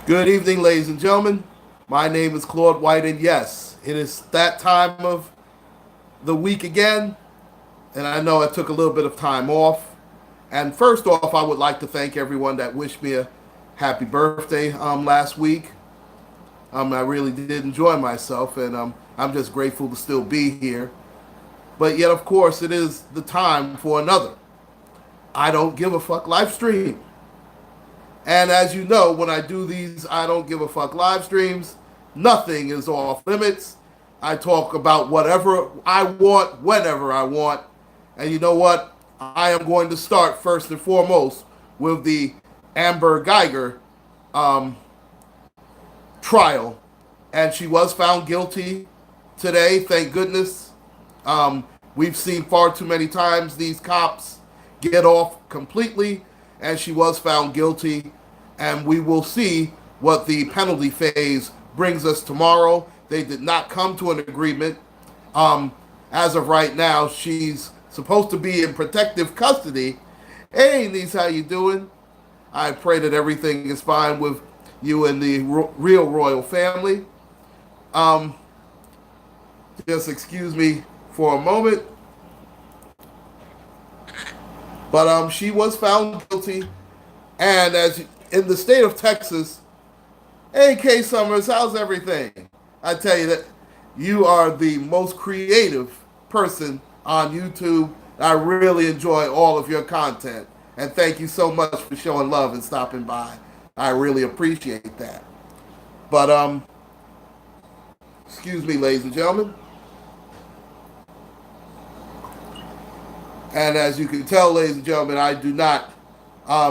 Good evening, ladies and gentlemen. My name is Claude White, and yes, it is that time of the week again. And I know I took a little bit of time off. And first off, I would like to thank everyone that wished me a happy birthday last week. I really did enjoy myself, and I'm just grateful to still be here. But yet, of course, it is the time for another I Don't Give a Fuck live stream. And as you know, when I do these I Don't Give a Fuck live streams, nothing is off limits. I talk about whatever I want, whenever I want. And you know what? I am going to start first and foremost with the Amber Geiger um, trial. And she was found guilty today, thank goodness. We've seen far too many times these cops get off completely, and she was found guilty. And we will see what the penalty phase brings us tomorrow. They did not come to an agreement. As of right now, she's supposed to be in protective custody. Hey, niece, how you doing? I pray that everything is fine with you and the real royal family. Um, just excuse me for a moment. But she was found guilty, and as in the state of Texas, hey K Summers, how's everything? I tell you that you are the most creative person on YouTube. I really enjoy all of your content, and thank you so much for showing love and stopping by. I really appreciate that. But excuse me, ladies and gentlemen. And as you can tell, ladies and gentlemen, I do not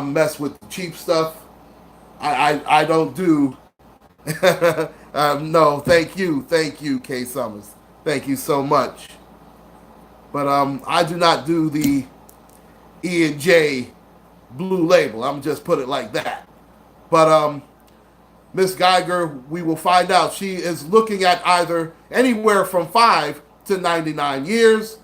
mess with the cheap stuff. I don't do. No, thank you, K Summers, thank you so much. But I do not do the E and J blue label. I'm just put it like that. But Miss Geiger, we will find out. She is looking at either anywhere from 5 to 99 years.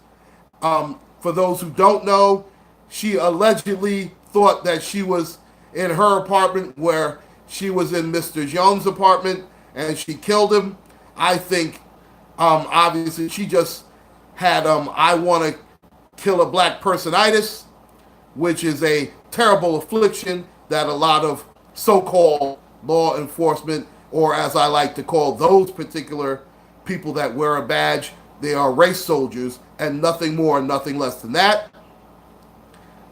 For those who don't know, she allegedly thought that she was in her apartment where she was in Mr. Jones' apartment, and she killed him. I think, obviously, she just had I want to kill a black personitis, which is a terrible affliction that a lot of so-called law enforcement, or as I like to call those particular people that wear a badge, they are race soldiers and nothing more and nothing less than that.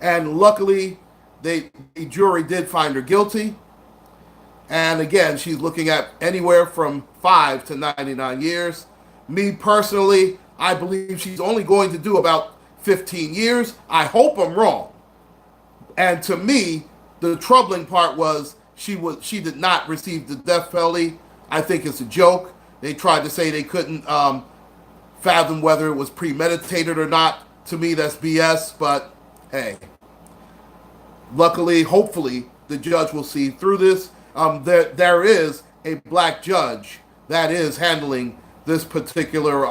And luckily, the jury did find her guilty. And again, she's looking at anywhere from 5 to 99 years. Me personally, I believe she's only going to do about 15 years. I hope I'm wrong. And to me, the troubling part was she did not receive the death penalty. I think it's a joke. They tried to say they couldn't fathom whether it was premeditated or not. To me, that's BS. But hey, luckily, hopefully, the judge will see through this. There is a black judge that is handling this particular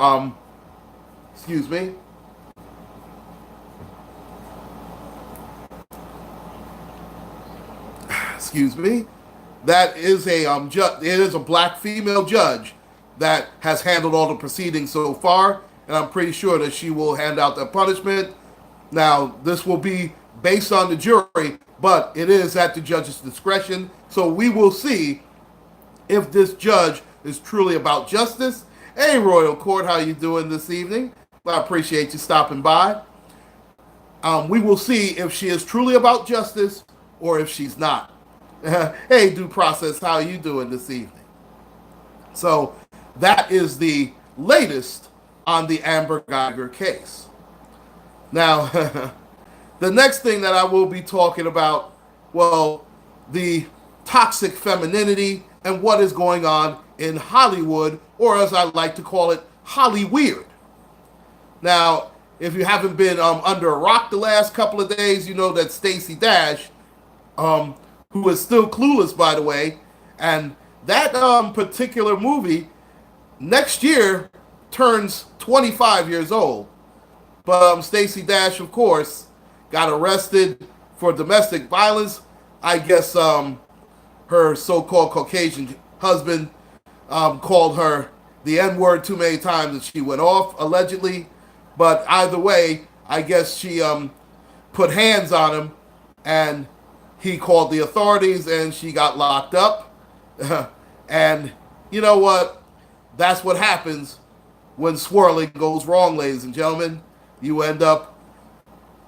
excuse me. Excuse me. That is a it is a black female judge that has handled all the proceedings so far, and I'm pretty sure that she will hand out the punishment. Now, this will be based on the jury, but it is at the judge's discretion. So we will see if this judge is truly about justice. Hey, Royal Court, how you doing this evening? I appreciate you stopping by. We will see if she is truly about justice or if she's not. Hey, Due Process, how are you doing this evening? So that is the latest on the Amber Geiger case. Now, the next thing that I will be talking about, well, the toxic femininity and what is going on in Hollywood, or as I like to call it, Hollyweird. Now, if you haven't been under a rock the last couple of days, you know that Stacey Dash, who is still clueless, by the way, and that particular movie next year turns 25 years old. But Stacey Dash, of course, got arrested for domestic violence. I guess her so-called Caucasian husband called her the N-word too many times and she went off, allegedly. But either way, I guess she put hands on him and he called the authorities and she got locked up. And you know what? That's what happens when swirling goes wrong, ladies and gentlemen. You end up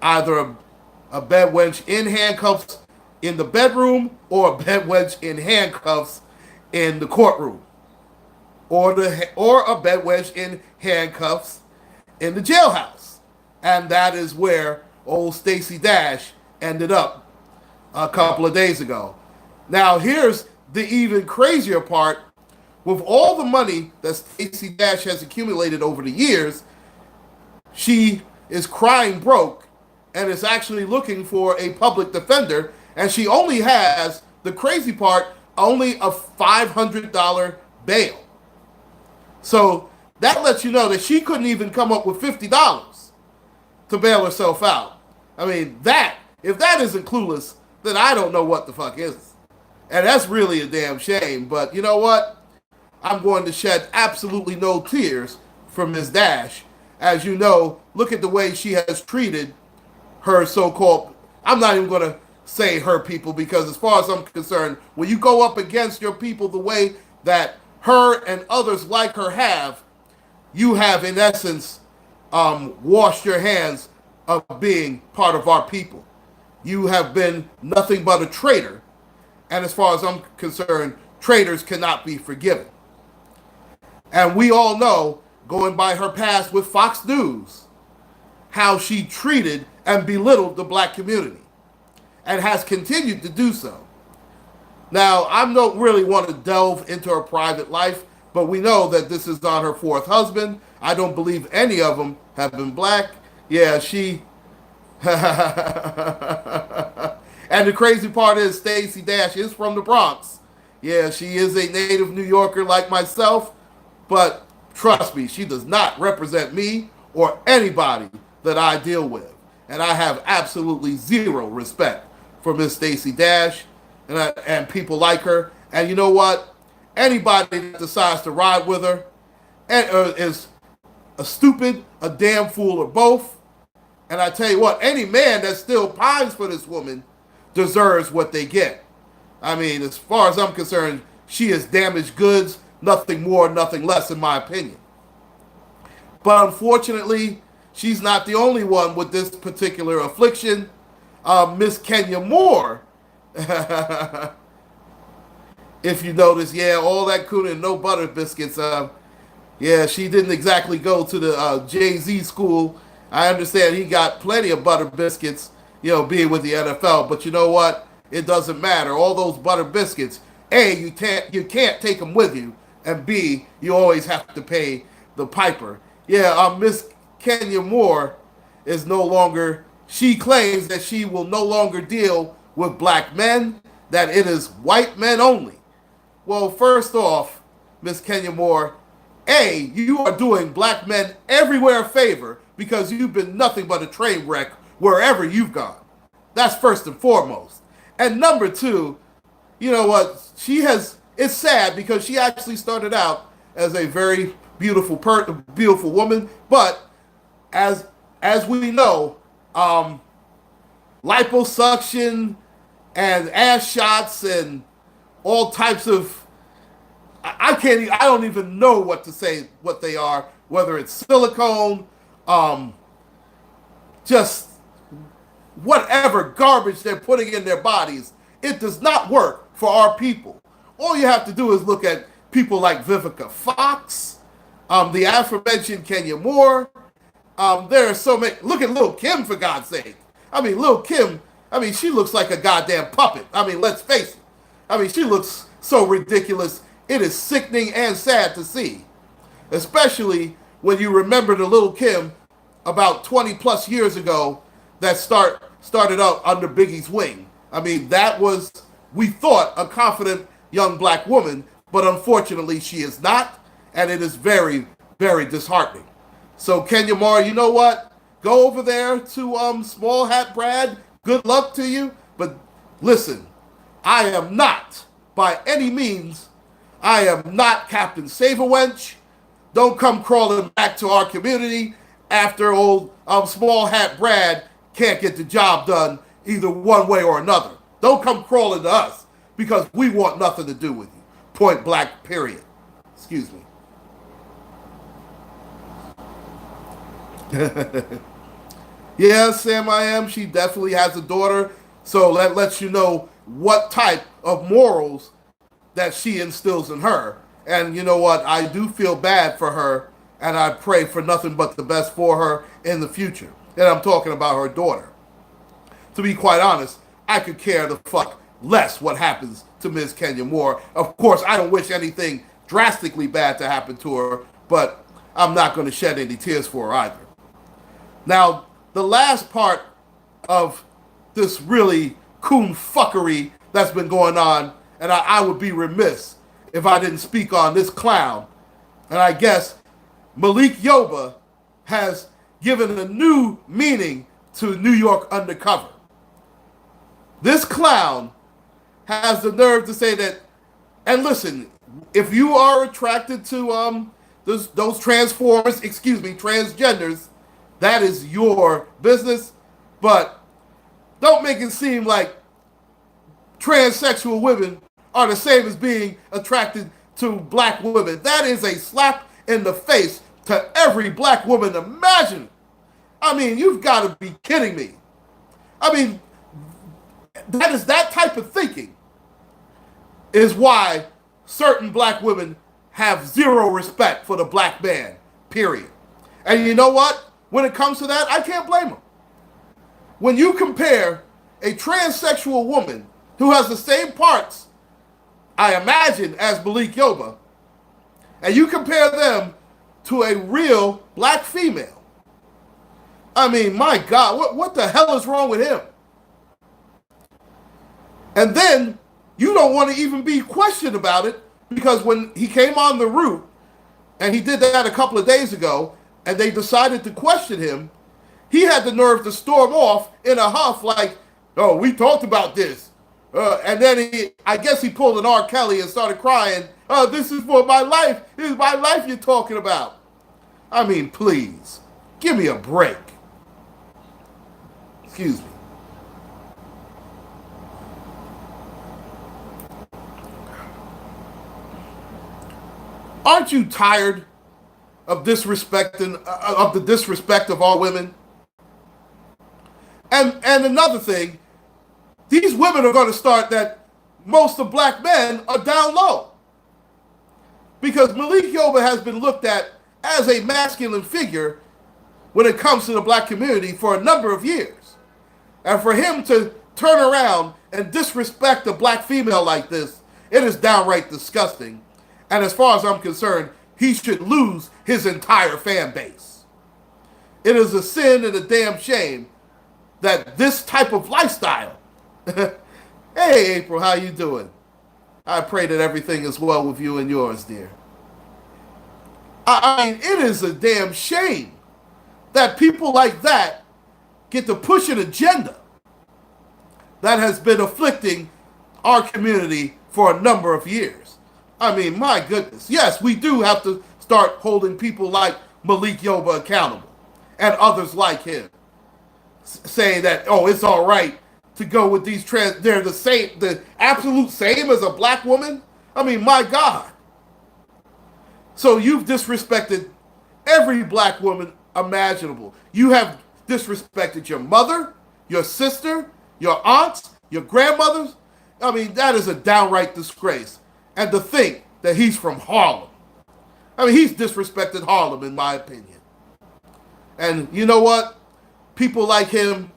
either a bed wench in handcuffs in the bedroom or a bed wench in handcuffs in the courtroom. Or a bed wench in handcuffs in the jailhouse. And that is where old Stacey Dash ended up a couple of days ago. Now, here's the even crazier part. With all the money that Stacey Dash has accumulated over the years, she is crying broke and is actually looking for a public defender. And she only has, the crazy part, only a $500 bail. So that lets you know that she couldn't even come up with $50 to bail herself out. I mean, if that isn't clueless, then I don't know what the fuck is. And that's really a damn shame. But you know what? I'm going to shed absolutely no tears for Ms. Dash. As you know, look at the way she has treated her so-called, I'm not even going to say her people, because as far as I'm concerned, when you go up against your people the way that her and others like her have, you have in essence washed your hands of being part of our people. You have been nothing but a traitor. And as far as I'm concerned, traitors cannot be forgiven. And we all know, going by her past with Fox News, how she treated and belittled the black community and has continued to do so. Now, I don't really want to delve into her private life, but we know that this is on her fourth husband. I don't believe any of them have been black. Yeah, she... And the crazy part is Stacey Dash is from the Bronx. Yeah, she is a native New Yorker like myself, but trust me, she does not represent me or anybody that I deal with. And I have absolutely zero respect for Miss Stacey Dash and people like her. And you know what? Anybody that decides to ride with her is a stupid, a damn fool, or both. And I tell you what, any man that still pines for this woman deserves what they get. I mean, as far as I'm concerned, she is damaged goods, nothing more, nothing less, in my opinion. But unfortunately, she's not the only one with this particular affliction. Miss Kenya Moore, if you notice, yeah, all that coon and no butter biscuits. Yeah, she didn't exactly go to the Jay-Z school. I understand he got plenty of butter biscuits, being with the NFL. But you know what? It doesn't matter. All those butter biscuits, A, you can't take them with you, and B, you always have to pay the piper. Yeah, Miss Kenya Moore is no longer, she claims that she will no longer deal with black men, that it is white men only. Well, first off, Miss Kenya Moore, A, you are doing black men everywhere a favor because you've been nothing but a train wreck wherever you've gone. That's first and foremost. And number two, you know what? It's sad because she actually started out as a very beautiful woman, but as we know, liposuction and ass shots and all types of, I don't even know what to say what they are, whether it's silicone, just whatever garbage they're putting in their bodies. It does not work for our people. All you have to do is look at people like Vivica Fox, the aforementioned Kenya Moore. There are so many. Look at Lil' Kim, for God's sake. I mean, Lil' Kim, she looks like a goddamn puppet. Let's face it. She looks so ridiculous. It is sickening and sad to see. Especially when you remember the Lil' Kim about 20 plus years ago that started out under Biggie's wing. That was, we thought, a confident young black woman, but unfortunately she is not, and it is very, very disheartening. So Kenya Moore, you know what? Go over there to Small Hat Brad. Good luck to you. But listen, I am not, by any means, I am not Captain Save-A-Wench. Don't come crawling back to our community after old small hat Brad can't get the job done either one way or another. Don't come crawling to us because we want nothing to do with you. Point blank, period. Excuse me. Yeah, Sam, I am. She definitely has a daughter. So that lets you know what type of morals that she instills in her. And you know what? I do feel bad for her, and I pray for nothing but the best for her in the future. And I'm talking about her daughter. To be quite honest, I could care the fuck less what happens to Ms. Kenya Moore. Of course, I don't wish anything drastically bad to happen to her, but I'm not going to shed any tears for her either. Now, the last part of this really coon fuckery that's been going on, and I would be remiss if I didn't speak on this clown. And I guess Malik Yoba has given a new meaning to New York Undercover. This clown has the nerve to say that, and listen, if you are attracted to those transgenders, that is your business, but don't make it seem like transsexual women are the same as being attracted to black women. That is a slap in the face to every black woman imaginable. I mean, you've got to be kidding me. I mean, that type of thinking is why certain black women have zero respect for the black man, period. And you know what? When it comes to that, I can't blame them. When you compare a transsexual woman who has the same parts, I imagine, as Malik Yoba, and you compare them to a real black female, I mean, my God, what the hell is wrong with him? And then you don't want to even be questioned about it, because when he came on the route, and he did that a couple of days ago, and they decided to question him, he had the nerve to storm off in a huff like, oh, we talked about this. And then I guess he pulled an R. Kelly and started crying, oh, this is for my life. This is my life you're talking about. I mean, please, give me a break. Excuse me. Aren't you tired of disrespecting of the disrespect of all women? And another thing, these women are going to start that most of black men are down low. Because Malik Yoba has been looked at as a masculine figure when it comes to the black community for a number of years. And for him to turn around and disrespect a black female like this, it is downright disgusting. And as far as I'm concerned, he should lose his entire fan base. It is a sin and a damn shame that this type of lifestyle. Hey, April, how you doing? I pray that everything is well with you and yours, dear. I mean, it is a damn shame that people like that get to push an agenda that has been afflicting our community for a number of years. I mean, my goodness. Yes, we do have to start holding people like Malik Yoba accountable and others like him, saying that, oh, it's all right to go with these trans, they're the same, the absolute same as a black woman. I mean, my God. So you've disrespected every black woman imaginable. You have disrespected your mother, your sister, your aunts, your grandmothers. I mean, that is a downright disgrace. And to think that he's from Harlem. I mean, he's disrespected Harlem, in my opinion. And you know what? People like him,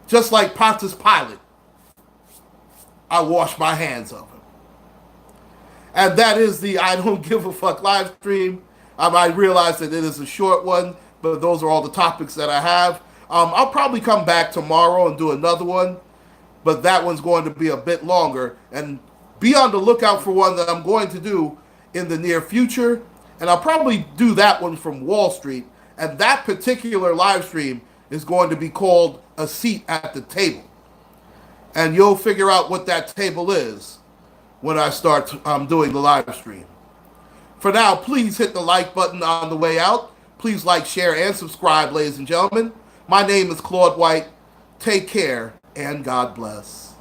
just like Pontius Pilate, I wash my hands of him. And that is the I Don't Give a Fuck live stream. I realize that it is a short one, but those are all the topics that I have. I'll probably come back tomorrow and do another one, but that one's going to be a bit longer. And be on the lookout for one that I'm going to do in the near future. And I'll probably do that one from Wall Street. And that particular live stream is going to be called A Seat at the Table. and you'll figure out what that table is when I start doing the live stream. For now, please hit the like button on the way out. Please like, share, and subscribe, ladies and gentlemen. My name is Claude White. Take care, and God bless.